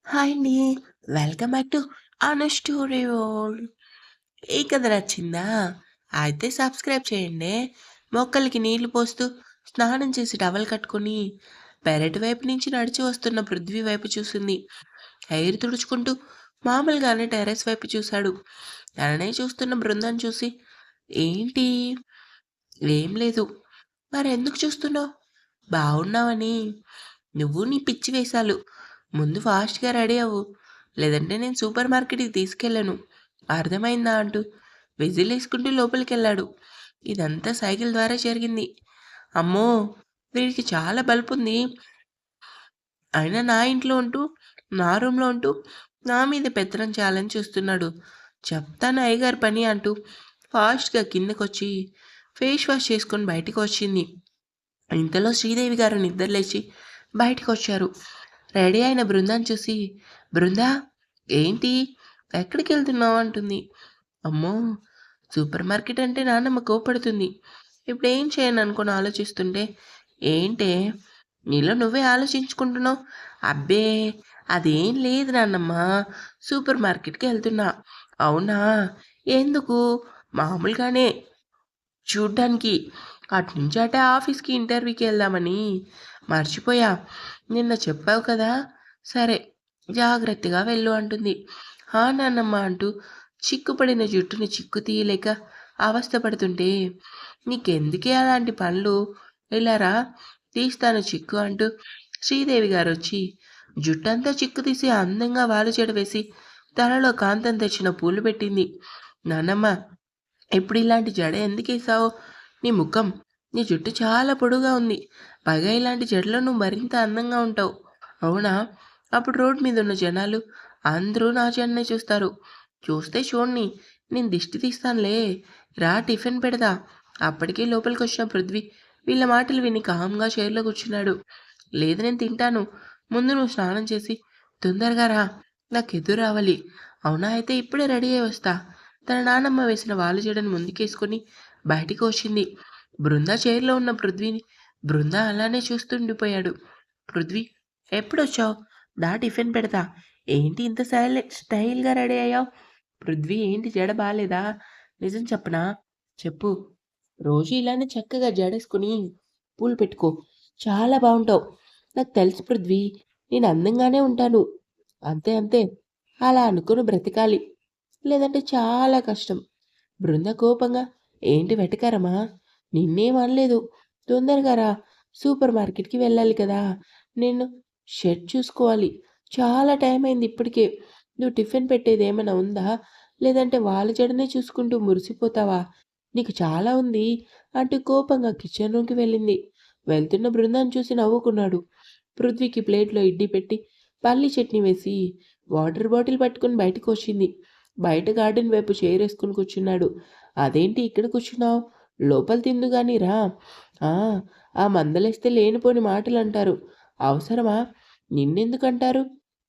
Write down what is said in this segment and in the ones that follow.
Hi అండి. Welcome back to Anu story world. ఈ కథ నచ్చిందా? అయితే సబ్స్క్రైబ్ చేయండి. మొక్కలకి నీళ్లు పోస్తూ, స్నానం చేసి టవల్ కట్టుకొని, పెరటి వైపు నుంచి నడిచి వస్తున్న పృథ్వీ వైపు చూసింది. హెయిర్ తుడుచుకుంటూ మామూలుగానే టెర్రస్ వైపు చూశాడు. తననే చూస్తున్న బృందం చూసి, ఏంటి? ఏం లేదు. మరెందుకు చూస్తున్నావు? బావున్నావని. నువ్వు నీ పిచ్చి వేషాలు. ముందు ఫాస్ట్‌గా రెడీ అవ్వు. లేదంటే నేను సూపర్ మార్కెట్‌కి తీసుకెళ్ళను. అర్థమైందా? అంటూ విజిలేసుకుంటూ లోపలికెళ్ళాడు. ఇదంతా సైకిల్ ద్వారా జరిగింది. అమ్మో! వీడికి చాలా బలుపుంది. అయినా నా ఇంట్లో ఉంటూ, నా రూమ్‌లో ఉంటూ, నా మీద పెత్తనం చేయాలని చూస్తున్నాడు. చెప్తాను అయ్యగారి పని అంటూ ఫాస్ట్‌గా కిందకొచ్చి ఫేస్ వాష్ చేసుకొని బయటికొచ్చింది. ఇంతలో శ్రీదేవి గారు నిద్రలేచి బయటికొచ్చారు. రెడీ అయిన బృందాన్ని చూసి, "బృందా ఏంటి? ఎక్కడికెళ్తున్నావు?" అంటుంది. అమ్మో! సూపర్ మార్కెట్ అంటే నాన్నమ్మ కోప్పడుతుంది. ఇప్పుడేం చేయననుకోని ఆలోచిస్తుంటే, ఏంటే నీలో నువ్వే ఆలోచించుకుంటున్నావు? అబ్బే! అదేం లేదు నాన్నమ్మ. సూపర్ మార్కెట్‌కి ఎళ్తున్నా. అవునా? ఎందుకు? మామూలుగానే చూడ్డానికి. అటునుంచి అటే ఆఫీస్‌కి, ఇంటర్వ్యూకి ఎళ్దామని. మర్చిపోయా. నిన్న చెప్పావు కదా! సరే జాగ్రత్తగా వెళ్ళు అంటుంది. హా! నాన్నమ్మ అంటూ చిక్కుపడిన జుట్టుని చిక్కు తీయలేక అవస్థ పడుతుంటే, నీకెందుకే అలాంటి పనులు? ఇలా రా తీస్తాను చిక్కు అంటూ శ్రీదేవి గారొచ్చి జుట్టంతా చిక్కు తీసి అందంగా వాలుజడ వేసి తలలో కాంతం తెచ్చిన పూలు పెట్టింది. నాన్నమ్మ ఇప్పుడు ఇలాంటి జడ ఎందుకేశావు? నీ ముఖం, నీ జుట్టు చాలా పొడుగా ఉంది. పైగా ఇలాంటి జడలో నువ్వు మరింత అందంగా ఉంటావు. అవునా? అప్పుడు రోడ్ మీదున్న జనాలు అందరూ నా జడనే చూస్తారు. చూస్తే చూడని. నేను దిష్టి తీస్తానులే. రా టిఫిన్ పెడతా. అప్పటికే లోపలికొచ్చిన పృథ్వీ వీళ్ళ మాటలు విని కామ్‌గా చైర్‌లో కూర్చున్నాడు. లేదు నేను తింటాను. ముందు నువ్వు స్నానం చేసి తొందరగా రా. నాకెదురు రావాలి. అవునా? అయితే ఇప్పుడే రెడీ అయ్యి వస్తా. తన నానమ్మ వేసిన వాలుజడను ముందుకేసుకొని బయటికి వచ్చింది. బృంద చైర్‌లో ఉన్న పృథ్వీని బృంద అలానే చూస్తుండిపోయాడు. పృథ్వీ ఎప్పుడొచ్చావు? దా టిఫిన్ పెడతా. ఏంటి ఇంత స్టైల్‌గా రెడీ అయ్యావు? పృథ్వీ ఏంటి జడ బాలేదా? నిజం చెప్పనా? చెప్పు. రోజు ఇలానే చక్కగా జడేసుకొని పూలు పెట్టుకో. చాలా బావుంటావు. నాకు తెలుసు పృథ్వీ. నేను అందంగానే ఉంటాను. అంతే అంతే. అలా అనుకుని బ్రతకాలి. లేదంటే చాలా కష్టం. బృంద కోపంగా ఏంటి వెటకారమా? నిన్నేం అనలేదు. తొందరగా రా. సూపర్ మార్కెట్‌కి వెళ్ళాలి కదా! నేను షర్ట్ చూసుకోవాలి. చాలా టైం అయింది ఇప్పటికే. నువ్వు టిఫిన్ పెట్టేదేమైనా ఉందా? లేదంటే వాళ్ళ జడనే చూసుకుంటూ మురిసిపోతావా? నీకు చాలా ఉంది అంటూ కోపంగా కిచెన్ రూమ్‌కి వెళ్ళింది. వెళ్తున్న బృందాన్ని చూసి నవ్వుకున్నాడు. పృథ్వీకి ప్లేట్‌లో ఇడ్లీ పెట్టి, పల్లీ చట్నీ వేసి, వాటర్ బాటిల్ పట్టుకొని బయటకొచ్చింది. బయట గార్డెన్ వైపు చైరేసుకొని కూర్చున్నాడు. అదేంటి ఇక్కడ కూర్చున్నావు? లోపల తిందువు గాని రా. ఆ! ఆ మందలేస్తే లేనిపోని మాటలంటారు. అవసరమా? నిన్నెందుకంటారు?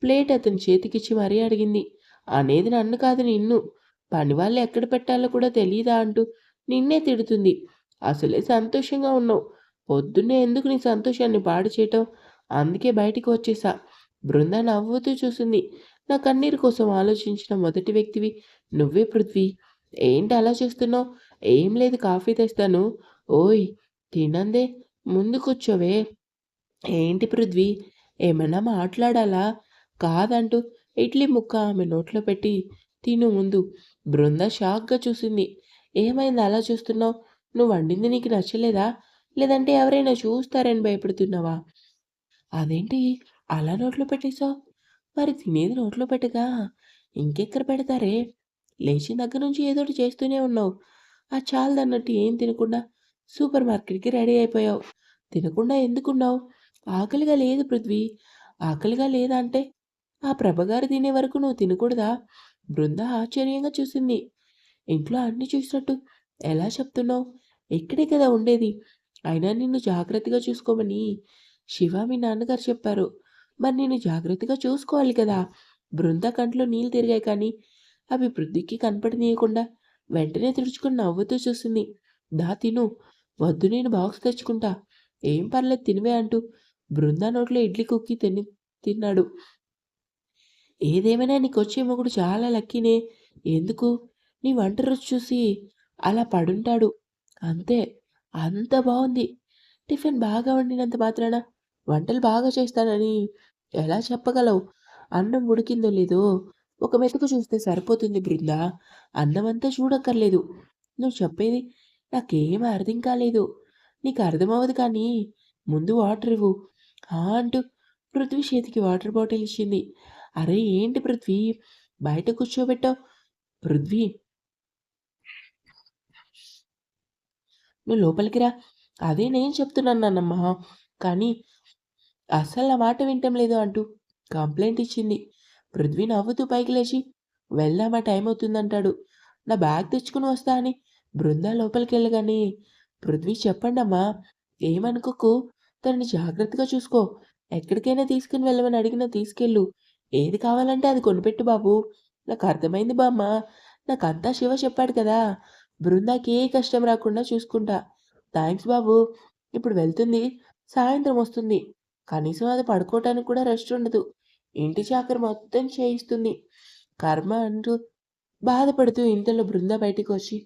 ప్లేట్ అతని చేతికిచ్చి మరీ అడిగింది. అనేది నన్ను కాదు నిన్ను. పనివాళ్ళు ఎక్కడ పెట్టాలో కూడా తెలీదా అంటూ నిన్నే తిడుతుంది. అసలే సంతోషంగా ఉన్నావు. పొద్దున్నే ఎందుకు నీ సంతోషాన్ని పాడు చేయటం? అందుకే బయటికి వచ్చేసా. బృంద నవ్వుతూ చూసింది. నా కన్నీరు కోసం ఆలోచించిన మొదటి వ్యక్తివి నువ్వే పృథ్వీ. ఏంటి అలా చూస్తున్నావు? ఏం లేదు కాఫీ తెస్తాను. ఓయ్! తినందే ముందు కూర్చోవే. ఏంటి పృథ్వీ? ఏమైనా మాట్లాడాలా? కాదంటూ ఇడ్లీ ముక్క ఆమె నోట్లో పెట్టి తిను ముందు. బృంద షాక్‌గా చూసింది. ఏమైంది అలా చూస్తున్నావు? నువ్వు వండింది నీకు నచ్చలేదా? లేదంటే ఎవరైనా చూస్తారని భయపడుతున్నావా? అదేంటి అలా నోట్లో పెట్టేశావు? మరి తినేది నోట్లో పెట్టగా ఇంకెక్కడ పెడతారే? లేచిన దగ్గర నుంచి ఏదోటి చేస్తూనే ఉన్నావు. అది చాలదన్నట్టు ఏం తినకుండా సూపర్ మార్కెట్‌కి రెడీ అయిపోయావు. తినకుండా ఎందుకున్నావు? ఆకలిగా లేదు పృథ్వీ. ఆకలిగా లేదా అంటే, ఆ ప్రభగారు తినే వరకు నువ్వు తినకూడదా? బృంద ఆశ్చర్యంగా చూసింది. ఇంట్లో అన్నీ చూసినట్టు ఎలా చెప్తున్నావు? ఇక్కడే కదా ఉండేది. అయినా నిన్ను జాగ్రత్తగా చూసుకోమని శివ మీ నాన్నగారు చెప్పారు. మరి నిన్ను జాగ్రత్తగా చూసుకోవాలి కదా! బృంద కంట్లో నీళ్ళు తిరిగాయి కానీ, అవి పృథ్వీకి కనపడనీయకుండా వెంటనే తుడుచుకొని నవ్వుతూ చూసింది. దా తిను. వద్దు నేను బాక్స్ తెచ్చుకుంటా. ఏం పర్లేదు తినవే అంటూ బృంద నోట్లో ఇడ్లీ కుక్కి తిన్నాడు. ఏదేమైనా నీకొచ్చే మొగుడు చాలా లక్కీనే. ఎందుకు? నీ వంట రుచి చూసి అలా పడుంటాడు. అంతే. అంత బావుంది. టిఫిన్ బాగా వండినంత మాత్రాన వంటలు బాగా చేస్తానని ఎలా చెప్పగలవు? అన్నం ఉడికిందో లేదో ఒక మెతుకు చూస్తే సరిపోతుంది బృందా. అన్నమంతా చూడక్కర్లేదు. నువ్వు చెప్పేది నాకేం అర్థం కాలేదు. నీకు అర్థమవ్వదు కానీ ముందు వాటర్ ఇవ్వు. ఆ! అంటూ పృథ్వీ చేతికి వాటర్ బాటిల్ ఇచ్చింది. అరే ఏంటి పృథ్వీ బయట కూర్చోబెట్టావు? పృథ్వీ నువ్వు లోపలికి రా. అదే నేను చెప్తున్నాను నాన్నమ్మ. కానీ అస్సలు నా మాట వినటం లేదు అంటూ కంప్లైంట్ ఇచ్చింది. పృథ్వీ నవ్వుతూ పైకి లేచి వెళ్దామా టైం అవుతుందంటాడు. నా బ్యాగ్ తెచ్చుకుని వస్తా అని బృందా లోపలికెళ్ళగానే పృథ్వీ చెప్పండమ్మా. ఏమనుకోకు. తనని జాగ్రత్తగా చూసుకో. ఎక్కడికైనా తీసుకుని వెళ్ళమని అడిగినా తీసుకెళ్ళు. ఏది కావాలంటే అది కొనిపెట్టు బాబు. నాకు అర్థమైంది బామ్మ. నాకంతా శివ చెప్పాడు కదా! బృందాకి ఏ కష్టం రాకుండా చూసుకుంటా. థాంక్స్ బాబు. ఇప్పుడు వెళ్తుంది. సాయంత్రం వస్తుంది. కనీసం అది పడుకోవటానికి కూడా రెస్ట్ ఉండదు. ఇంటి చాకరీ మొత్తం చేయిస్తుంది. కర్మ అంటూ బాధపడుతూ ఇంతలో బృంద బయటికొచ్చి,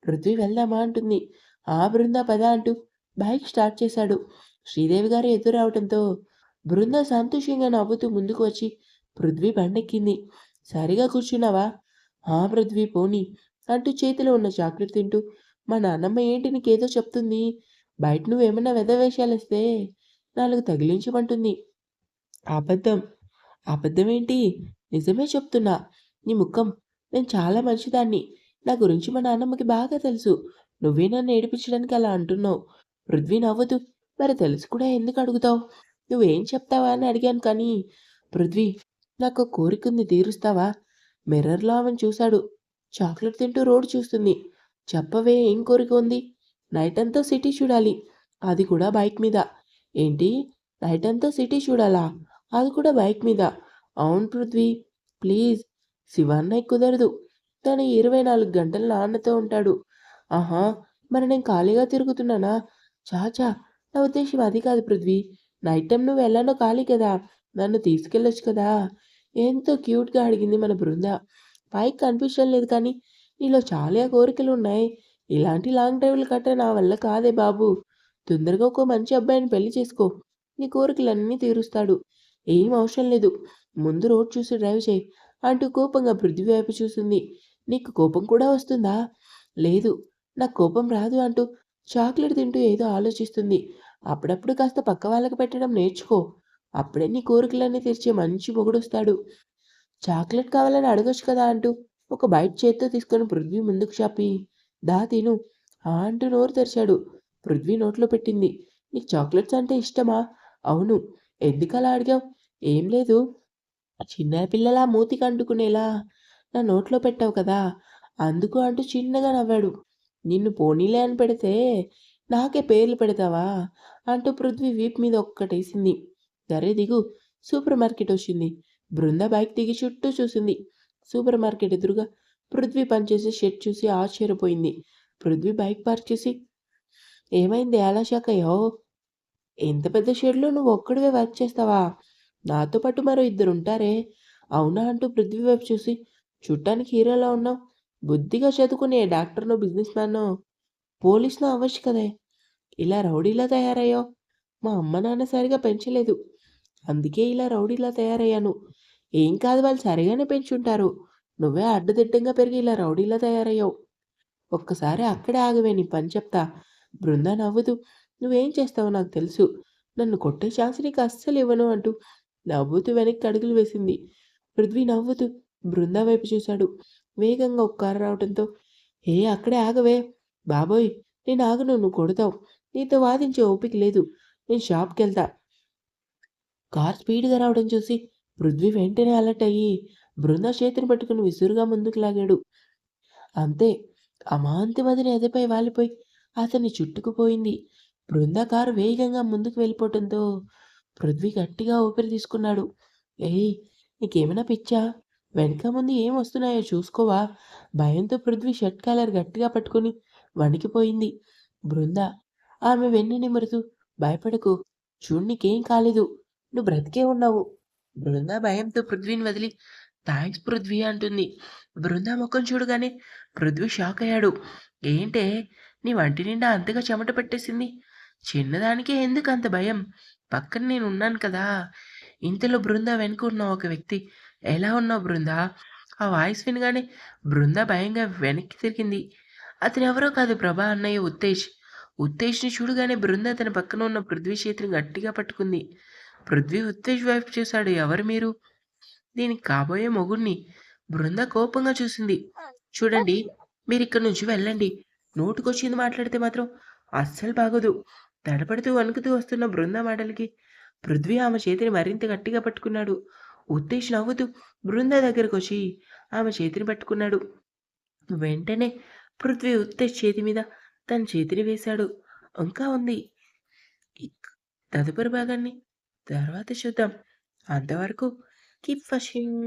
పృథ్వీ వెళ్దామా అంటుంది. ఆ బృంద పద అంటూ బైక్ స్టార్ట్ చేశాడు. శ్రీదేవి గారు ఎదురు రావటంతో బృంద సంతోషంగా నవ్వుతూ ముందుకు వచ్చి పృథ్వీ బండెక్కింది. సరిగా కూర్చున్నావా? ఆ పృథ్వీ పోనీ అంటూ చేతిలో ఉన్న చాక్లెట్ తింటూ మా నాన్నమ్మ ఏంటి నీకేదో చెప్తుంది. బయట నువ్వేమన్నా వెధవేషాలేస్తే 4 తగిలించమంటుంది. అబద్ధం. అబద్ధమేంటి? నిజమే చెప్తున్నా. నీ ముఖం నేను చాలా మంచిదాన్ని. నా గురించి మా నాన్నమ్మకి బాగా తెలుసు. నువ్వే నన్ను ఏడిపించడానికి అలా అంటున్నావు. పృథ్వీ నవ్వుతూ మరి తెలిసి కూడా ఎందుకు అడుగుతావు? నువ్వేం చెప్తావా అని అడిగాను కానీ, పృథ్వీ నాకో కోరికుంది తీరుస్తావా? మిర్రర్‌లో ఆమెను చూశాడు. చాక్లెట్ తింటూ రోడ్ చూస్తుంది. చెప్పవే ఏం కోరిక ఉంది? నైటంతా సిటీ చూడాలి. అది కూడా బైక్ మీద. ఏంటి? నైటంతా సిటీ చూడాలా? అది కూడా బైక్ మీద. అవును పృథ్వీ. ప్లీజ్. శివన్నయ్యకి కుదరదు. తను 24 గంటలు నాన్నతో ఉంటాడు. ఆహా! మరి నేను ఖాళీగా తిరుగుతున్నానా? ఛ! ఛ! నా ఉద్దేశ్యం అది కాదు పృథ్వీ. నైట్ టైమ్ నువ్వు ఎలానో ఖాళీ కదా! నన్ను తీసుకెళ్ళొచ్చు కదా! ఎంతో క్యూట్‌గా అడిగింది మన బృంద. పైకి కనిపించడం లేదు కానీ నీలో చాలా కోరికలున్నాయి. ఇలాంటి లాంగ్ డ్రైవ్‌లు గట్రా నా వల్ల కాదే బాబు. తొందరగా ఒక మంచి అబ్బాయిని పెళ్లి చేసుకో. నీ కోరికలన్నీ తీరుస్తాడు. ఏం అవసరం లేదు. ముందు రోడ్ చూసి డ్రైవ్ చెయ్యి అంటూ కోపంగా పృథ్వీ వైపు చూసింది. నీకు కోపం కూడా వస్తుందా? లేదు. నాకు కోపం రాదు అంటూ చాక్లెట్ తింటూ ఏదో ఆలోచిస్తుంది. అప్పుడప్పుడు కాస్త పక్క వాళ్ళకి పెట్టడం నేర్చుకో. అప్పుడే నీ కోరికలన్నీ తీర్చే మంచి మొగుడొస్తాడు. చాక్లెట్ కావాలని అడగొచ్చు కదా అంటూ ఒక బైట్ చేత్తో తీసుకొని పృథ్వీ ముందుకు చాపి దా తిను ఆ అంటూ నోరు తెరిచాడు. పృథ్వీ నోట్లో పెట్టింది. నీకు చాక్లెట్స్ అంటే ఇష్టమా? అవును. ఎందుకలా అడిగావు? ఏం లేదు. చిన్న పిల్లలా మూతికి అంటుకునేలా నా నోట్లో పెట్టావు కదా! అందుకు అంటూ చిన్నగా నవ్వాడు. నిన్ను పోనీలే అని పెడితే నాకే పేర్లు పెడతావా? అంటూ పృథ్వీ వీపు మీద ఒక్కటేసింది. సరే దిగు. సూపర్ మార్కెట్ వచ్చింది. బృంద బైక్ దిగి చుట్టూ చూసింది. సూపర్ మార్కెట్ ఎదురుగా పృథ్వీ పనిచేసే షెడ్ చూసి ఆశ్చర్యపోయింది. పృథ్వీ బైక్ పార్క్ చేసి ఏమైంది అలా షాక్ అయ్యావు? ఇంత పెద్ద షెడ్‌లో నువ్వొక్కడివే వర్క్ చేస్తావా? నాతో పాటు మరో ఇద్దరుంటారే. అవునా? అంటూ పృథ్వీ వైపు చూసి చూడ్డానికి హీరోలా ఉన్నావు. బుద్ధిగా చదువుకుని ఏ డాక్టర్‌నో, బిజినెస్ మ్యానో, పోలీస్‌నో అవ్వచ్చు కదే! ఇలా రౌడీలా తయారయ్యావు. మా అమ్మ, నాన్న సరిగ్గా పెంచలేదు. అందుకే ఇలా రౌడీలా తయారయ్యాను. ఏం కాదు వాళ్ళు సరిగానే పెంచుంటారు. నువ్వే అడ్డదిడ్డంగా పెరిగి ఇలా రౌడీలా తయారయ్యావు. ఒక్కసారి అక్కడే ఆగవే నీ పని చెప్తా. బృంద నవ్వుతూ నువ్వేం చేస్తావో నాకు తెలుసు. నన్ను కొట్టే ఛాన్స్ నీకు అస్సలివ్వను అంటూ నవ్వుతూ వెనక్కి అడుగులు వేసింది. పృథ్వీ నవ్వుతూ బృంద వైపు చూశాడు. వేగంగా ఒక కారు రావడంతో ఏ అక్కడే ఆగవే. బాబోయ్! నేను ఆగను నువ్వు కొడతావు. నీతో వాదించే ఓపిక లేదు. నేను షాప్‌కెళ్తా. కారు స్పీడ్‌గా రావడం చూసి పృథ్వీ వెంటనే అలర్ట్ అయ్యి బృంద చేతిని పట్టుకుని విసురుగా ముందుకు లాగాడు. అంతే. అమాంతం వదిలి ఎదపై వాలిపోయి అతన్ని చుట్టుకుపోయింది. బృంద కారు వేగంగా ముందుకు వెళ్ళిపోవటంతో పృథ్వీ గట్టిగా ఊపిరి తీసుకున్నాడు. ఏయ్! నీకేమైనా పిచ్చా? వెనక ముందు ఏం వస్తున్నాయో చూసుకోవా? భయంతో పృథ్వీ షర్ట్ కాలర్ గట్టిగా పట్టుకొని వణికిపోయింది. బృంద ఆమె వెన్ను నిమురుతూ భయపడకు. చూడు నీకేం కాలేదు. నువ్వు బ్రతికే ఉన్నావు. బృంద భయంతో పృథ్వీని వదిలి థాంక్స్ పృథ్వీ అంటుంది. బృంద ముఖం చూడగానే పృథ్వీ షాక్ అయ్యాడు. ఏంటే నీ వంటి నిండా అంతగా చెమట పట్టేసింది. చిన్నదానికే ఎందుకు అంత భయం? పక్కన నేనున్నాను కదా! ఇంతలో బృంద వెనుక ఉన్న ఒక వ్యక్తి ఎలా ఉన్నావు బృందా? ఆ వాయిస్ వినగానే బృంద భయంగా వెనక్కి తిరిగింది. అతనెవరో కాదు ప్రభా అన్నయ్య ఉత్తేజ్. ఉత్తేజ్‌ని చూడగానే బృంద తన పక్కన ఉన్న పృథ్వీ చేతిని గట్టిగా పట్టుకుంది. పృథ్వీ ఉత్తేజ్ వైపు చూశాడు. ఎవరు మీరు? దీనికి కాబోయే మొగుడిని. బృంద కోపంగా చూసింది. చూడండి మీరిక్కడి నుంచి వెళ్ళండి. నోటికొచ్చింది మాట్లాడితే మాత్రం అస్సలు బాగోదు. తడబడుతూ వణుకుతూ వస్తున్న బృంద మాటలకి పృథ్వీ ఆమె చేతిని మరింత గట్టిగా పట్టుకున్నాడు. ఉత్తేజ్ నవ్వుతూ బృంద దగ్గరకొచ్చి ఆమె చేతిని పట్టుకున్నాడు. వెంటనే పృథ్వీ ఉత్తేజ్ చేతి మీద తన చేతిని వేశాడు. ఇంకా ఉంది. ఇక్ తదుపరి భాగాన్ని తర్వాత చూద్దాం. అంతవరకు కీప్ వాచింగ్.